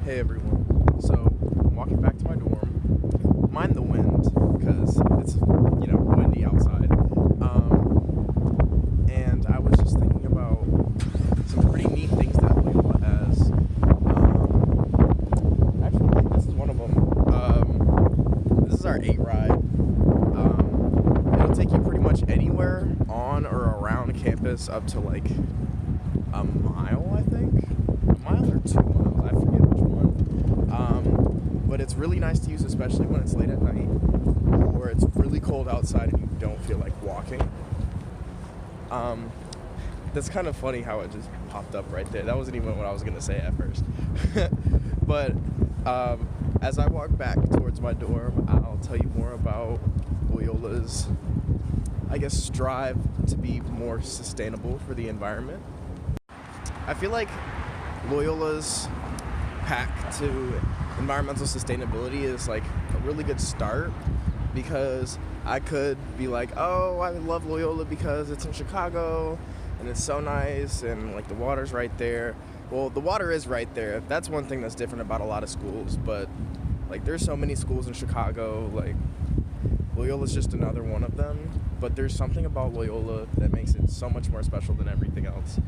Hey everyone. So, I'm walking back to my dorm. Mind the wind, because it's, windy outside. And I was just thinking about some pretty neat things that Loyola has. Actually, I think this is one of them. This is our 8 ride. It'll take you pretty much anywhere on or around campus up to like a mile, I think. A mile or 2 miles, I forget which one. But it's really nice to use, especially when it's late at night or it's really cold outside and you don't feel like walking. That's kind of funny how it just popped up right there. That wasn't even what I was going to say at first. But as I walk back towards my dorm, I'll tell you more about Loyola's, I guess, strive to be more sustainable for the environment. I feel like Loyola's pack to environmental sustainability is like a really good start, because I could be like, oh, I love Loyola because it's in Chicago and it's so nice and like the water's right there. Well, the water is right there. That's one thing that's different about a lot of schools, but like there's so many schools in Chicago, like Loyola's just another one of them. But there's something about Loyola that makes it so much more special than everything else.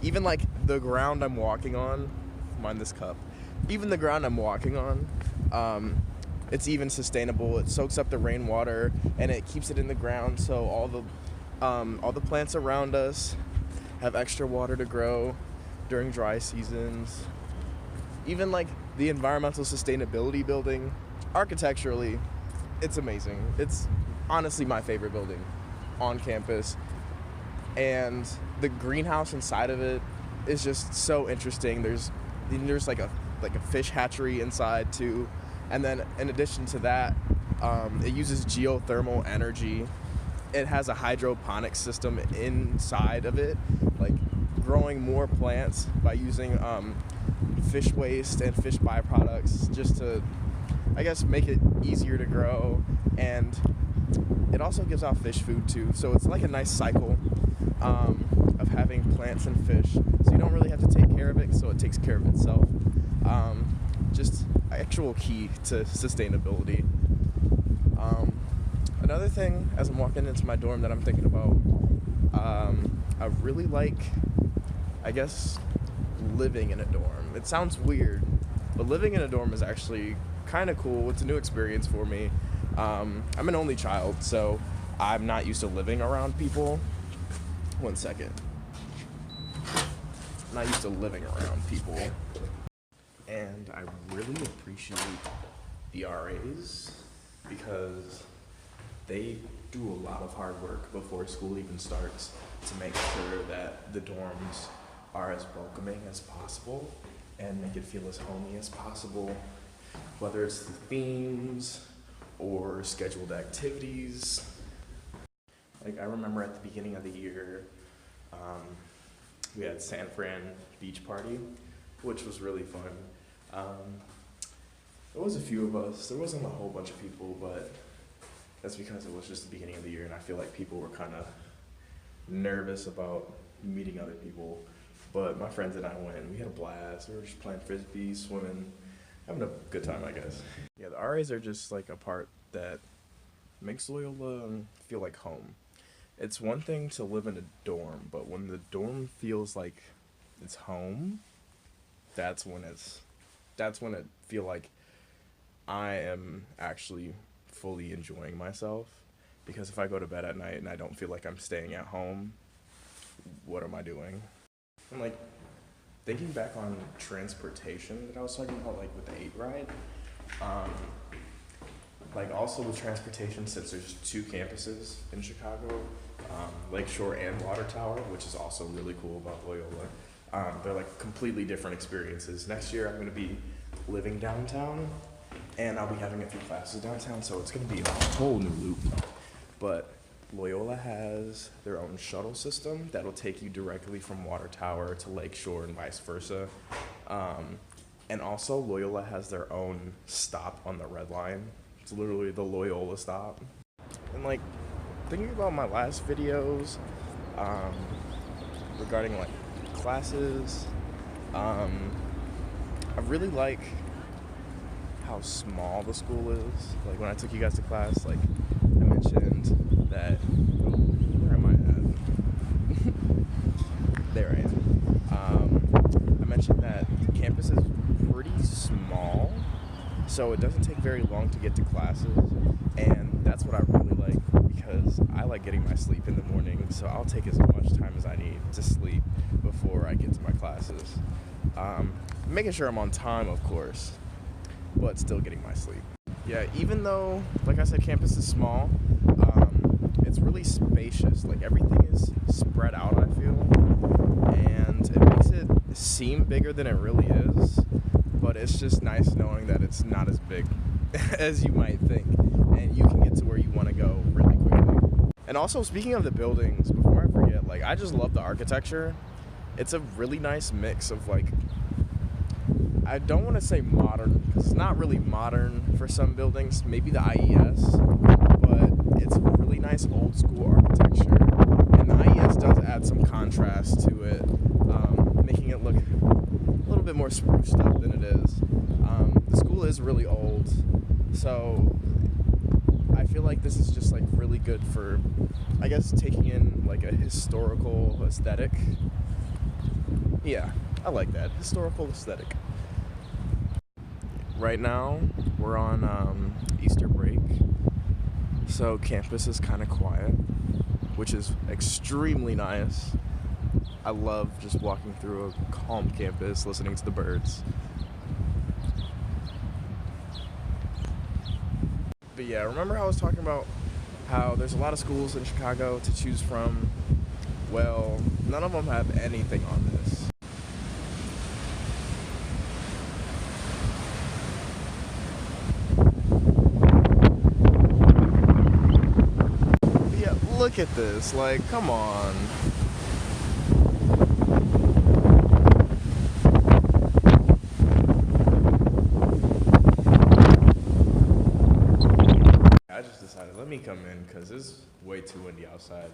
Even like the ground I'm walking on, mind this cup, even the ground I'm walking on, it's even sustainable. It soaks up the rainwater and it keeps it in the ground, so all the plants around us have extra water to grow during dry seasons. Even like the environmental sustainability building, architecturally, it's amazing. It's honestly my favorite building on campus, and the greenhouse inside of it is just so interesting. There's like a fish hatchery inside too, and then in addition to that, it uses geothermal energy. It has a hydroponic system inside of it, like growing more plants by using fish waste and fish byproducts, just to, I guess, make it easier to grow. And it also gives out fish food too, so it's like a nice cycle of having plants and fish, so you don't really have to take care of it, so it takes care of itself. Just actual key to sustainability. Another thing, as I'm walking into my dorm, that I'm thinking about, I really like, I guess, living in a dorm. It sounds weird, but living in a dorm is actually kind of cool. It's a new experience for me. I'm an only child, so I'm not used to living around people. One second. I'm not used to living around people. And I really appreciate the RAs, because they do a lot of hard work before school even starts to make sure that the dorms are as welcoming as possible and make it feel as homey as possible, whether it's the themes or scheduled activities. Like I remember at the beginning of the year, we had San Fran beach party, which was really fun. There was a few of us. There wasn't a whole bunch of people, but that's because it was just the beginning of the year, and I feel like people were kind of nervous about meeting other people. But my friends and I went, and we had a blast. We were just playing frisbee, swimming, having a good time, I guess. Yeah, the RAs are just like a part that makes Loyola feel like home. It's one thing to live in a dorm, but when the dorm feels like it's home, that's when it feel like I am actually fully enjoying myself. Because if I go to bed at night and I don't feel like I'm staying at home, what am I doing? And like thinking back on transportation that I was talking about, like with the 8 ride, like also with transportation, since there's 2 campuses in Chicago, Lakeshore and Water Tower, which is also really cool about Loyola. They're like completely different experiences. Next year I'm going to be living downtown, and I'll be having a few classes downtown, so it's going to be a whole new loop. But Loyola has their own shuttle system that'll take you directly from Water Tower to Lakeshore and vice versa. And also Loyola has their own stop on the Red Line. It's literally the Loyola stop. And like thinking about my last videos regarding like classes, I really like how small the school is. Like when I took you guys to class, like I mentioned that. Where am I at? There I am. I mentioned that the campus is pretty small, so it doesn't take very long to get to classes, and that's what I really like because I like getting my sleep in the morning, so I'll take as much time as I need to sleep before I get to my classes. Making sure I'm on time, of course, but still getting my sleep. Yeah, even though, like I said, campus is small, it's really spacious. Like everything is spread out, I feel, and it makes it seem bigger than it really is. But it's just nice knowing that it's not as big as you might think, and you can get to where you want to go really quickly. And also, speaking of the buildings, before I forget, like I just love the architecture. It's a really nice mix of like, I don't want to say modern because it's not really modern for some buildings, maybe the IES, but it's really nice old school architecture, and the IES does add some contrast to it, making it look a little bit more spruced up than it is. The school is really old, so I feel like this is just like really good for, I guess, taking in like a historical aesthetic. Yeah, I like that, historical aesthetic. Right now, we're on Easter break, so campus is kind of quiet, which is extremely nice. I love just walking through a calm campus, listening to the birds. But yeah, remember how I was talking about how there's a lot of schools in Chicago to choose from? Well, none of them have anything on this. Yeah, look at this. Like, come on. I just decided, let me come in because it's way too windy outside.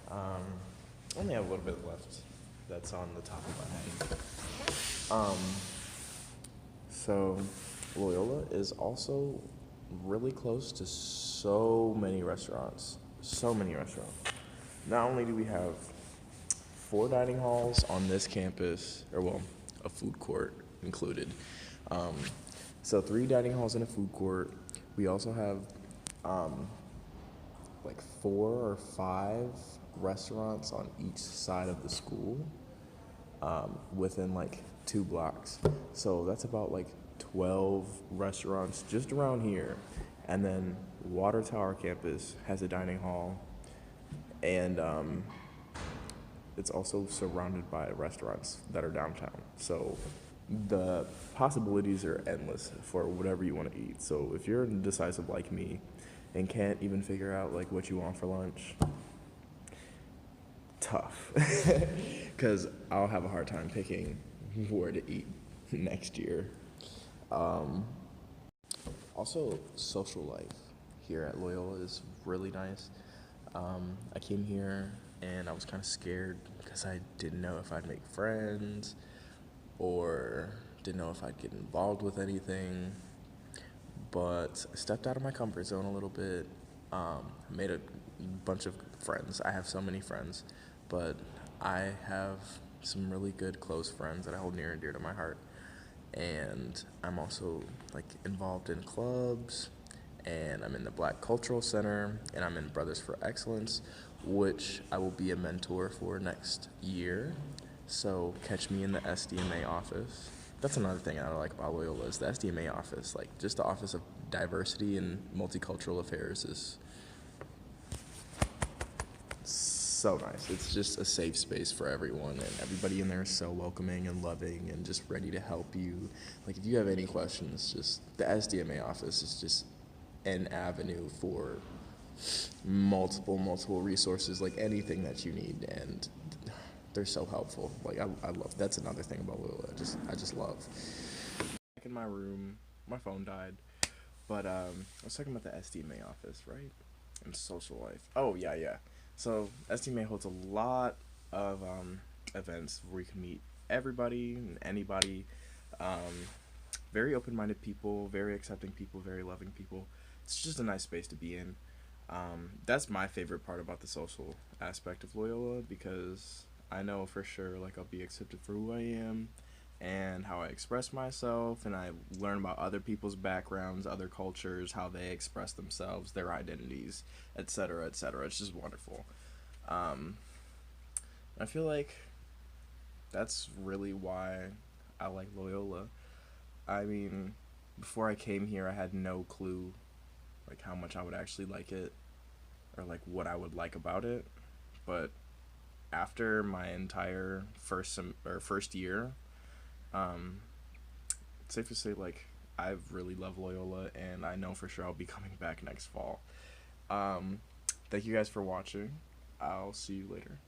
I only have a little bit left that's on the top of my head. So Loyola is also really close to so many restaurants. So many restaurants. Not only do we have 4 dining halls on this campus, or well, a food court included. Um, so 3 dining halls and a food court. We also have like 4 or 5 restaurants on each side of the school, within like 2 blocks. So that's about like 12 restaurants just around here. And then Water Tower campus has a dining hall, and it's also surrounded by restaurants that are downtown. So the possibilities are endless for whatever you want to eat. So if you're indecisive like me and can't even figure out like what you want for lunch, tough, because I'll have a hard time picking where to eat next year. Also, social life here at Loyola is really nice. I came here and I was kind of scared because I didn't know if I'd make friends or didn't know if I'd get involved with anything. But I stepped out of my comfort zone a little bit. Made a bunch of friends. I have so many friends, but I have some really good close friends that I hold near and dear to my heart. And I'm also like involved in clubs, and I'm in the Black Cultural Center, and I'm in Brothers for Excellence, which I will be a mentor for next year. So catch me in the SDMA office. That's another thing I like about Loyola is the SDMA office. Like just the Office of Diversity and Multicultural Affairs is so nice. It's just a safe space for everyone, and everybody in there is so welcoming and loving and just ready to help you. Like if you have any questions, just the SDMA office is just an avenue for multiple resources, like anything that you need, and they're so helpful. Like I love. That's another thing about Loyola. I just love. Back in my room, my phone died, but I was talking about the SDMA office, right? And social life. Oh yeah. So SDMA holds a lot of events where you can meet everybody and anybody. Um, Very open-minded people, very accepting people, very loving people. It's just a nice space to be in. That's my favorite part about the social aspect of Loyola because I know for sure like I'll be accepted for who I am and how I express myself, and I learn about other people's backgrounds, other cultures, how they express themselves, their identities, etc., etc. It's just wonderful. Um, I feel like that's really why I like Loyola. I mean, before I came here, I had no clue like how much I would actually like it or like what I would like about it. But after my entire first year, um, it's safe to say like I've really loved Loyola, and I know for sure I'll be coming back next fall. Um, Thank you guys for watching. I'll see you later.